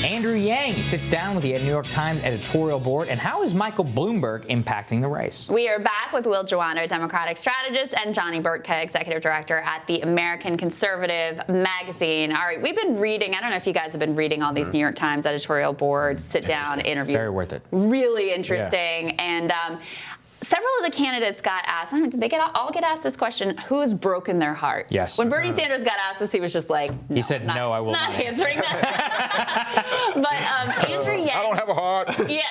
Andrew Yang sits down with the New York Times editorial board, and how is Michael Bloomberg impacting the race? We are back with Will Joanno, Democratic strategist, and Johnny Burtka, executive director at the American Conservative magazine. All right, we've been reading, I don't know if you guys have been reading all these New York Times editorial board sit-down interviews. Very worth it. Really interesting. Yeah. And several of the candidates got asked, I don't know, did they all get asked this question, who has broken their heart? Yes. When Bernie Sanders got asked this, he was just like, no, he said, no, I will not answering that. But Andrew Yang. I don't have a heart. Yeah,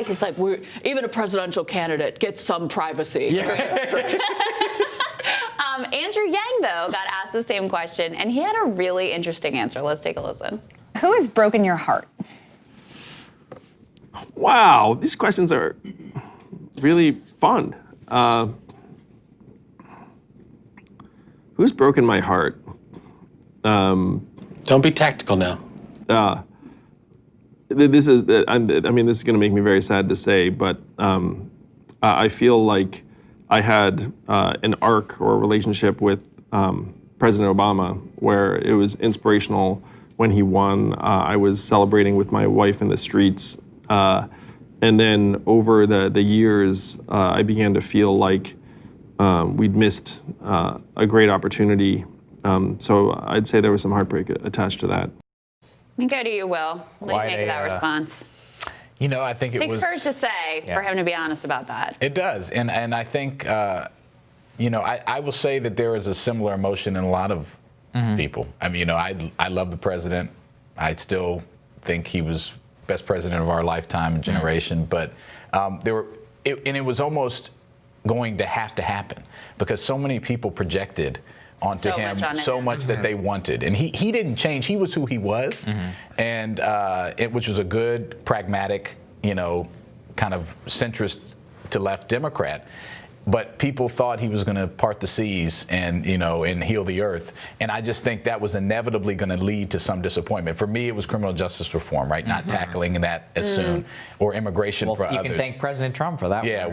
he's like, even a presidential candidate gets some privacy. Yeah. Andrew Yang, though, got asked the same question, and he had a really interesting answer. Let's take a listen. Who has broken your heart? Wow, these questions are really fun. Who's broken my heart? Don't be tactical now. This is going to make me very sad to say, but I feel like I had an arc or a relationship with President Obama where it was inspirational when he won. I was celebrating with my wife in the streets. And then over the years, I began to feel like we'd missed a great opportunity. So I'd say there was some heartbreak attached to that. Let me go to you, Will. What do you make of that response? You know, I think it takes courage to say for him to be honest about that. It does. And I think, I will say that there is a similar emotion in a lot of people. I mean, I love the president. I still think he was best president of our lifetime and generation, but it was almost going to have to happen because so many people projected onto him so much that they wanted, and he didn't change. He was who he was, and which was a good, pragmatic, kind of centrist to left Democrat. But people thought he was going to part the seas and heal the earth. And I just think that was inevitably going to lead to some disappointment. For me, it was criminal justice reform, right? Not tackling that as soon, or immigration for others. You can thank President Trump for that. Yeah,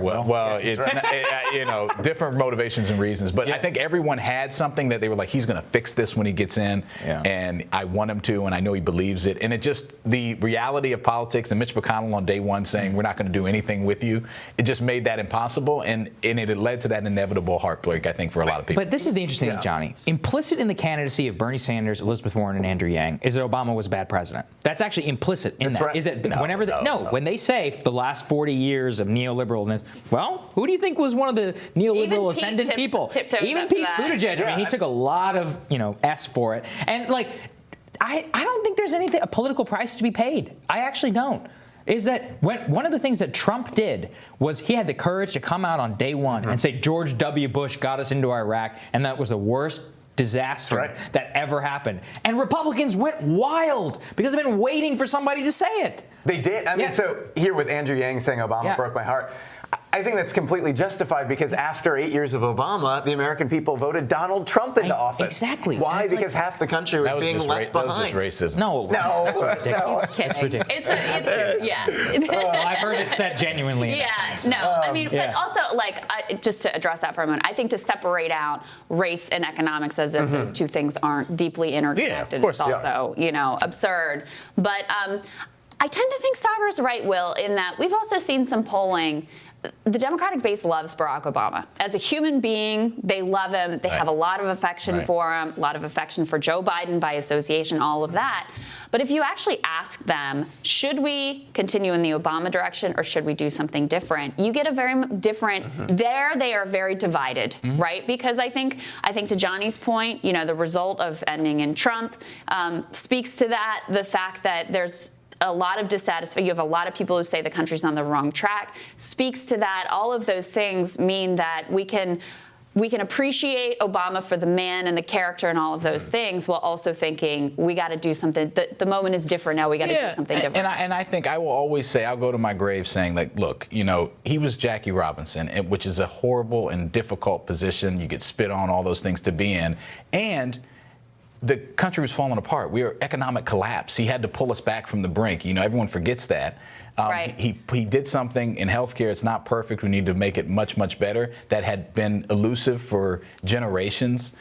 it's different motivations and reasons. But I think everyone had something that they were like, he's going to fix this when he gets in, and I want him to, and I know he believes it. And it just, the reality of politics, and Mitch McConnell on day one saying, we're not going to do anything with you, it just made that impossible. And it led to that inevitable heartbreak, I think, for a lot of people. But this is the interesting thing, Johnny. Implicit in the candidacy of Bernie Sanders, Elizabeth Warren, and Andrew Yang is that Obama was a bad president. That's actually implicit in that. Right. Is that when they say the last 40 years of neoliberalness, well, who do you think was one of the neoliberal ascendant people? Even Pete Buttigieg. I mean, he took a lot of S for it. And I don't think there's a political price to be paid. I actually don't. Is that one of the things that Trump did was he had the courage to come out on day one and say George W. Bush got us into Iraq, and that was the worst disaster that ever happened. And Republicans went wild because they've been waiting for somebody to say it. They did. I mean, so here with Andrew Yang saying Obama broke my heart, I think that's completely justified because after 8 years of Obama, the American people voted Donald Trump into office. Exactly. Why? Because half the country was being left behind. That was just racism. No, that's ridiculous. It's ridiculous. I've heard it said genuinely. I mean, but also, just to address that for a moment, I think to separate out race and economics as if those two things aren't deeply interconnected is also, absurd. But I tend to think Sagar's right, Will, in that we've also seen some polling. The Democratic base loves Barack Obama. As a human being, they love him. They have a lot of affection for him, a lot of affection for Joe Biden by association, all of that. But if you actually ask them, should we continue in the Obama direction or should we do something different? You get a very different, there they are very divided, right? Because I think to Johnny's point, the result of ending in Trump speaks to that, the fact that there's a lot of dissatisfaction. You have a lot of people who say the country's on the wrong track. Speaks to that. All of those things mean that we can appreciate Obama for the man and the character and all of those things, while also thinking we got to do something. The moment is different now. We got to do something different. And I think I will always say, I'll go to my grave saying, look, he was Jackie Robinson, which is a horrible and difficult position. You get spit on, all those things to be in, and the country was falling apart. We were economic collapse. He had to pull us back from the brink. Everyone forgets that. Right. He did something in healthcare. It's not perfect. We need to make it much, much better. That had been elusive for generations.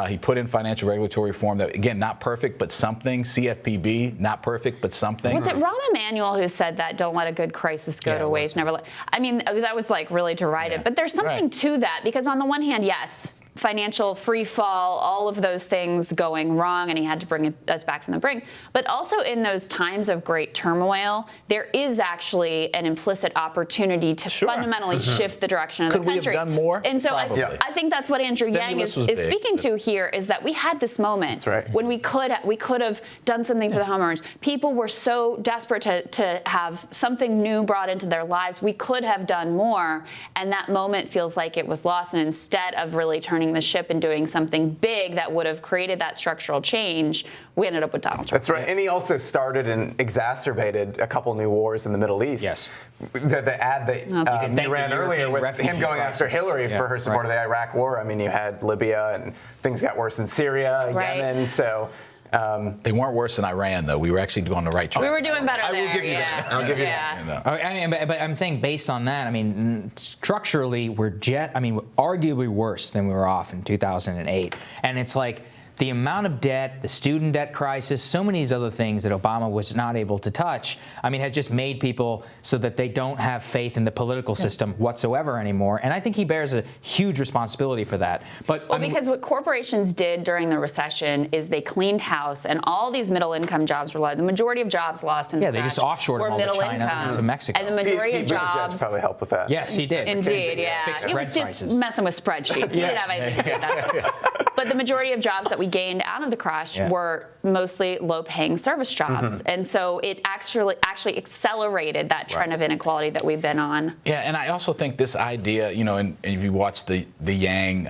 He put in financial regulatory reform that, again, not perfect, but something. CFPB, not perfect, but something. Was it Rahm Emanuel who said that, don't let a good crisis go to waste? Never let. I mean, that was like really derided. But there's something to that, because on the one hand, yes, financial free fall, all of those things going wrong, and he had to bring us back from the brink. But also in those times of great turmoil, there is actually an implicit opportunity to fundamentally shift the direction of the country. Could we have done more? And so I think that's what Andrew Yang is speaking to here, is that we had this moment when we could have done something for the homeowners. People were so desperate to have something new brought into their lives. We could have done more, and that moment feels like it was lost. And instead of really turning the ship and doing something big that would have created that structural change, we ended up with Donald Trump. That's right. And he also started and exacerbated a couple new wars in the Middle East. Yes. The ad that you ran earlier with him going after Hillary for her support of the Iraq war. I mean, you had Libya, and things got worse in Syria, Yemen. So they weren't worse than Iran, though. We were actually doing the right track. We were doing better there. I will give you that. I'll give you that. I mean, but I'm saying based on that, I mean, structurally, we're arguably worse than we were off in 2008. And it's like the amount of debt, the student debt crisis, so many of these other things that Obama was not able to touch, I mean, has just made people so that they don't have faith in the political system whatsoever anymore. And I think he bears a huge responsibility for that. But because what corporations did during the recession is they cleaned house, and all these middle-income jobs were lost. The majority of jobs lost in the they just offshored them all to China and to Mexico. And the majority of jobs probably helped with that. Yes, he did. Indeed, He was just messing with spreadsheets. He didn't have anything to do with that. But the majority of jobs that we gained out of the crash were mostly low-paying service jobs. And so it actually accelerated that trend of inequality that we've been on. Yeah, and I also think this idea, and if you watch the Yang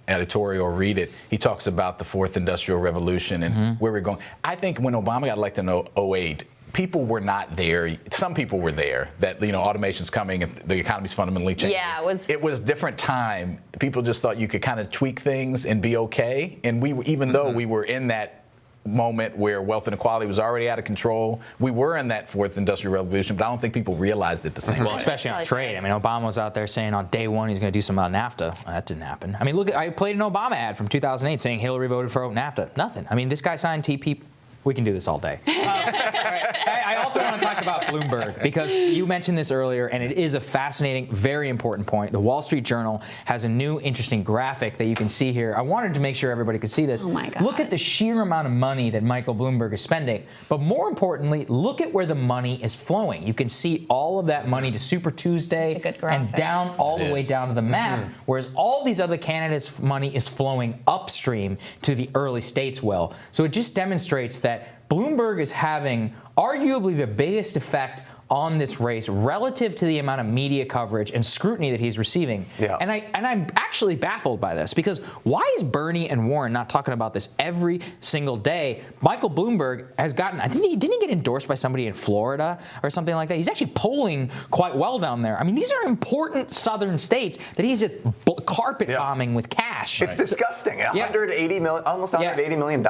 editorial, read it, he talks about the fourth industrial revolution and where we're going. I think when Obama got elected in 2008, people were not there. Some people were there that, automation's coming and the economy's fundamentally changing. Yeah, it was different time. People just thought you could kind of tweak things and be okay. And even though we were in that moment where wealth inequality was already out of control, we were in that fourth industrial revolution, but I don't think people realized it the same way. Well, especially on trade. I mean, Obama was out there saying on day one he's going to do something about NAFTA. That didn't happen. I mean, look, I played an Obama ad from 2008 saying Hillary voted for NAFTA. Nothing. I mean, this guy signed TP. We can do this all day. I also want to talk about Bloomberg, because you mentioned this earlier, and it is a fascinating, very important point. The Wall Street Journal has a new, interesting graphic that you can see here. I wanted to make sure everybody could see this. Oh my God. Look at the sheer amount of money that Michael Bloomberg is spending. But more importantly, look at where the money is flowing. You can see all of that money to Super Tuesday and down all the way down to the map, whereas all these other candidates' money is flowing upstream to the early states well. So it just demonstrates that Bloomberg is having arguably the biggest effect on this race relative to the amount of media coverage and scrutiny that he's receiving. Yeah. And I'm actually baffled by this, because why is Bernie and Warren not talking about this every single day? Michael Bloomberg has gotten, didn't he get endorsed by somebody in Florida or something like that? He's actually polling quite well down there. I mean, these are important southern states that he's just carpet bombing with cash. It's disgusting. $180 million, almost $180 million.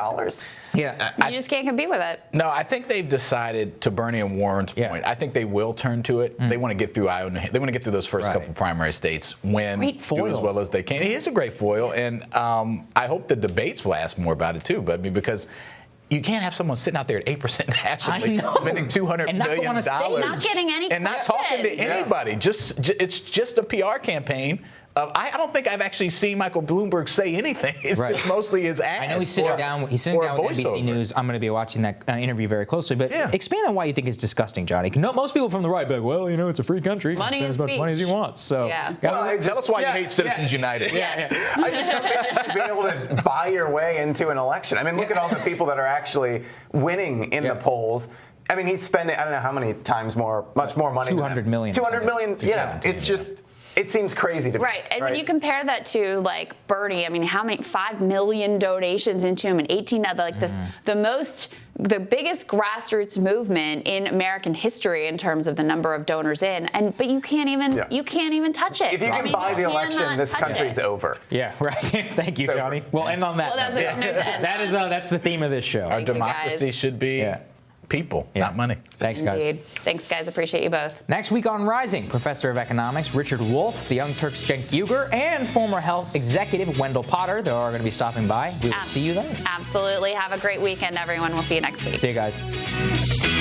Yeah, you just can't compete with it. No, I think they've decided, to Bernie and Warren's point, I think they will turn to it. They want to get through Iowa. They want to get through those first couple primary states, win, do as well as they can. He is a great foil, and I hope the debates will ask more about it too. But I mean, because you can't have someone sitting out there at 8% nationally, spending $200 million, not getting any and not talking to anybody. It's just a PR campaign. I don't think I've actually seen Michael Bloomberg say anything. It's just mostly his ads. I know he's sitting down with NBC News. I'm going to be watching that interview very closely. But expand on why you think it's disgusting, Johnny. Most people from the right be like, well, it's a free country. He can spend as much money as he wants. So tell us why you hate Citizens United. I just don't think you should be able to buy your way into an election. I mean, look at all the people that are actually winning in the polls. I mean, he's spending, I don't know how many times much more money. $200 million. $200 million. Yeah, it's just. It seems crazy to me. Right. And when you compare that to like Bernie, I mean, how many 5 million donations into him and 18 other like this, the biggest grassroots movement in American history in terms of the number of donors in, but you can't even touch it. If you can buy the election, this country's over. Yeah, right. Thank you, Johnny. We'll end on that. Well, that's the theme of this show. Our democracy should be people, not money. Thanks, guys. Indeed. Thanks, guys. Appreciate you both. Next week on Rising, Professor of Economics Richard Wolff, the Young Turks Cenk Uygur, and former health executive Wendell Potter. They're all going to be stopping by. We will see you then. Absolutely. Have a great weekend, everyone. We'll see you next week. See you guys.